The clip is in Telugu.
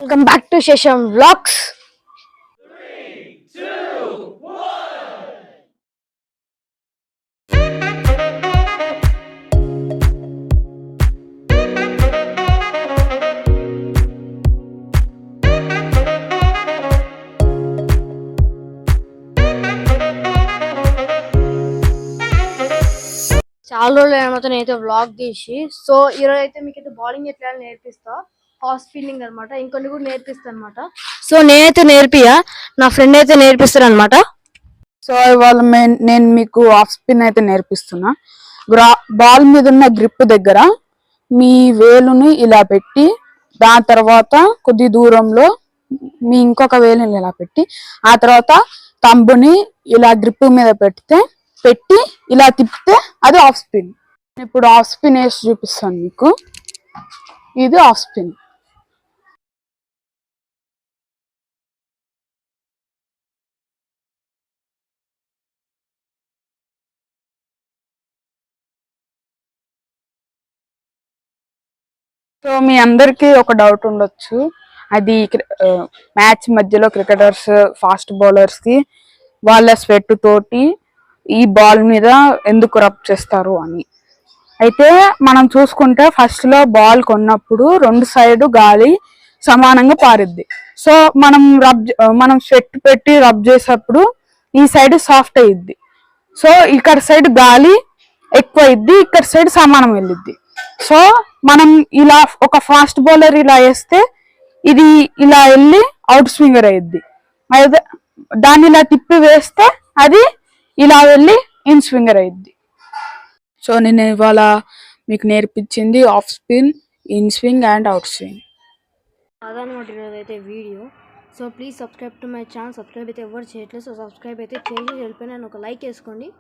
Welcome back to Shesham Vlogs. 3, 2, 1. చాలా రోజులు ఏమవుతా నేనైతే వ్లాగ్ తీసి సో ఈరోజు అయితే మీకైతే బౌలింగ్ ఎట్లా నేర్పిస్తా, ఫాస్ట్ ఫీల్డింగ్ అనమాట, ఇంకొన్ని కూడా నేర్పిస్తా అనమాట. సో నేనైతే నేర్పియా, నా ఫ్రెండ్ అయితే నేర్పిస్తారు అనమాట. సో ఇవాళ నేను మీకు ఆఫ్ స్పిన్ అయితే నేర్పిస్తున్నా. బాల్ మీద ఉన్న గ్రిప్ దగ్గర మీ వేలుని ఇలా పెట్టి, దాని తర్వాత కొద్ది దూరంలో మీ ఇంకొక వేలుని ఇలా పెట్టి, ఆ తర్వాత తంబుని ఇలా గ్రిప్ మీద పెట్టి ఇలా తిప్పితే అది ఆఫ్ స్పిన్. ఇప్పుడు ఆఫ్ స్పిన్ వేసి చూపిస్తాను మీకు. ఇది ఆఫ్ స్పిన్. సో మీ అందరికి ఒక డౌట్ ఉండొచ్చు, అది మ్యాచ్ మధ్యలో క్రికెటర్స్ ఫాస్ట్ బౌలర్స్ కి వాళ్ళ స్వెట్ తోటి ఈ బాల్ మీద ఎందుకు రబ్ చేస్తారు అని. అయితే మనం చూసుకుంటే ఫస్ట్ లో బాల్ కొన్నప్పుడు రెండు సైడ్ గాలి సమానంగా పారిద్ది. సో మనం స్వెట్ పెట్టి రబ్ చేసేప్పుడు ఈ సైడ్ సాఫ్ట్ అయ్యిద్ది. సో ఇక్కడ సైడ్ గాలి ఎక్కువ అయింది, ఇక్కడ సైడ్ సమానం వెళ్ళిద్ది. సో మనం ఇలా ఒక ఫాస్ట్ బౌలర్ ఇలా వేస్తే ఇది ఇలా వెళ్ళి అవుట్ స్వింగర్ అయ్యిద్ది. అయితే దాన్ని ఇలా తిప్పి వేస్తే అది ఇలా వెళ్ళి ఇన్ స్వింగర్ అయ్యిద్ది. సో నేను ఇవాళ మీకు నేర్పించింది of spin, in swing and out swing. అదనమాట ఈరోజు అయితే video. So please subscribe to my channel. Subscribe అయితే ఎవరు చేయట్లేదు, సో సబ్స్క్రైబ్ అయితే చేసి వెళ్ళిపోయినా ఒక లైక్ వేసుకోండి.